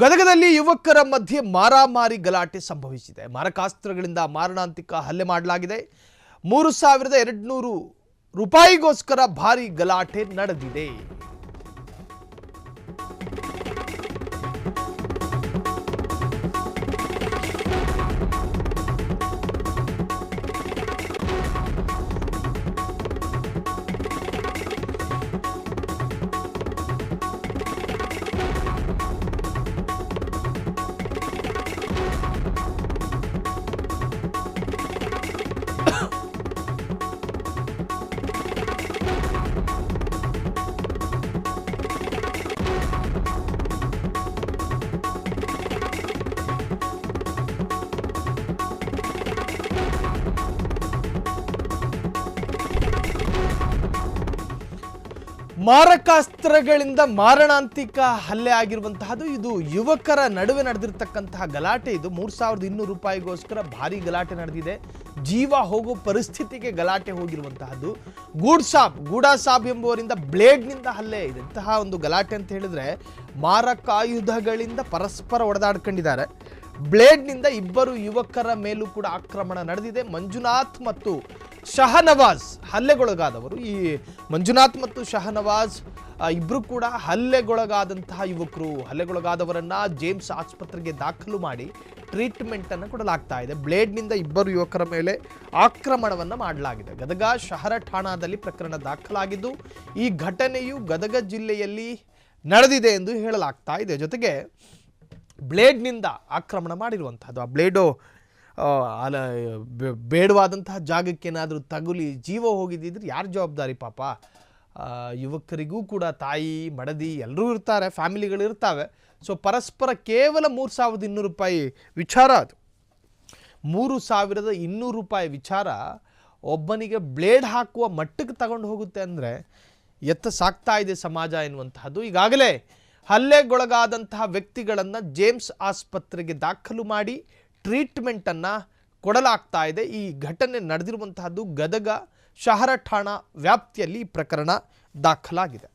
ಗದಗದಲ್ಲಿ ಯುವಕರ ಮಧ್ಯೆ ಮಾರಾಮಾರಿ ಗಲಾಟೆ ಸಂಭವಿಸಿದೆ. ಮಾರಕಾಸ್ತ್ರಗಳಿಂದ ಮಾರಣಾಂತಿಕ ಹಲ್ಲೆ ಮಾಡಲಾಗಿದೆ. 3200 ರೂಪಾಯಿಗೋಸ್ಕರ ಭಾರಿ ಗಲಾಟೆ ನಡೆದಿದೆ. ಮಾರಕಾಸ್ತ್ರಗಳಿಂದ ಮಾರಣಾಂತಿಕ ಹಲ್ಲೆ ಆಗಿರುವಂತಹದ್ದು. ಇದು ಯುವಕರ ನಡುವೆ ನಡೆದಿರತಕ್ಕಂತಹ ಗಲಾಟೆ. ಇದು 3200 ರೂಪಾಯಿಗೋಸ್ಕರ ಭಾರಿ ಗಲಾಟೆ ನಡೆದಿದೆ. ಜೀವ ಹೋಗೋ ಪರಿಸ್ಥಿತಿಗೆ ಗಲಾಟೆ ಹೋಗಿರುವಂತಹದ್ದು. ಗೂಡಾ ಸಾಬ್ ಎಂಬುವರಿಂದ ಬ್ಲೇಡ್ನಿಂದ ಹಲ್ಲೆ ಇದೆ. ಇಂತಹ ಒಂದು ಗಲಾಟೆ ಅಂತ ಹೇಳಿದ್ರೆ ಮಾರಕಾಯುಧಗಳಿಂದ ಪರಸ್ಪರ ಹೊಡೆದಾಡ್ಕೊಂಡಿದ್ದಾರೆ. ಬ್ಲೇಡ್ನಿಂದ ಇಬ್ಬರು ಯುವಕರ ಮೇಲೂ ಕೂಡ ಆಕ್ರಮಣ ನಡೆದಿದೆ. ಮಂಜುನಾಥ್ ಮತ್ತು ಶಹನವಾಜ್ ಹಲ್ಲೆಗೊಳಗಾದವರು. ಈ ಮಂಜುನಾಥ್ ಮತ್ತು ಶಹನವಾಜ್ ಇಬ್ಬರು ಕೂಡ ಹಲ್ಲೆಗೊಳಗಾದಂತಹ ಯುವಕರು. ಹಲ್ಲೆಗೊಳಗಾದವರನ್ನ ಜೇಮ್ಸ್ ಆಸ್ಪತ್ರೆಗೆ ದಾಖಲು ಮಾಡಿ ಟ್ರೀಟ್ಮೆಂಟ್ ಅನ್ನು ಕೊಡಲಾಗ್ತಾ ಇದೆ. ಬ್ಲೇಡ್ನಿಂದ ಇಬ್ಬರು ಯುವಕರ ಮೇಲೆ ಆಕ್ರಮಣವನ್ನು ಮಾಡಲಾಗಿದೆ. ಗದಗ ಶಹರ ಠಾಣಾದಲ್ಲಿ ಪ್ರಕರಣ ದಾಖಲಾಗಿದ್ದು ಈ ಘಟನೆಯು ಗದಗ ಜಿಲ್ಲೆಯಲ್ಲಿ ನಡೆದಿದೆ ಎಂದು ಹೇಳಲಾಗ್ತಾ ಇದೆ. ಜೊತೆಗೆ ಬ್ಲೇಡ್ನಿಂದ ಆಕ್ರಮಣ ಮಾಡಿರುವಂಥದ್ದು. ಆ ಬ್ಲೇಡು ಬೇಡವಾದಂತಹ ಜಾಗಕ್ಕೇನಾದರೂ ತಗುಲಿ ಜೀವ ಹೋಗಿದ್ದಿದ್ರೆ ಯಾರು ಜವಾಬ್ದಾರಿ? ಪಾಪ ಯುವಕರಿಗೂ ಕೂಡ ತಾಯಿ ಮಡದಿ ಎಲ್ಲರೂ ಇರ್ತಾರೆ, ಫ್ಯಾಮಿಲಿಗಳು ಇರ್ತವೆ. ಸೊ ಪರಸ್ಪರ ಕೇವಲ 3200 ರೂಪಾಯಿ ವಿಚಾರ. ಅದು 3200 ರೂಪಾಯಿ ವಿಚಾರ ಒಬ್ಬನಿಗೆ ಬ್ಲೇಡ್ ಹಾಕುವ ಮಟ್ಟಕ್ಕೆ ತಗೊಂಡು ಹೋಗುತ್ತೆ ಅಂದರೆ ಎತ್ತ ಸಾಕ್ತಾ ಇದೆ ಸಮಾಜ ಎನ್ನುವಂತಹದ್ದು. ಈಗಾಗಲೇ ಹಲ್ಲೆಗೊಳಗಾದಂತಹ ವ್ಯಕ್ತಿಗಳನ್ನು ಜೇಮ್ಸ್ ಆಸ್ಪತ್ರೆಗೆ ದಾಖಲು ಮಾಡಿ ಟ್ರೀಟ್ಮೆಂಟನ್ನು ಕೊಡಲಾಗ್ತಾ ಇದೆ. ಈ ಘಟನೆ ನಡೆದಿರುವಂತಹದ್ದು ಗದಗ ಶಹರ ಠಾಣಾ ವ್ಯಾಪ್ತಿಯಲ್ಲಿ ಪ್ರಕರಣ ದಾಖಲಾಗಿದೆ.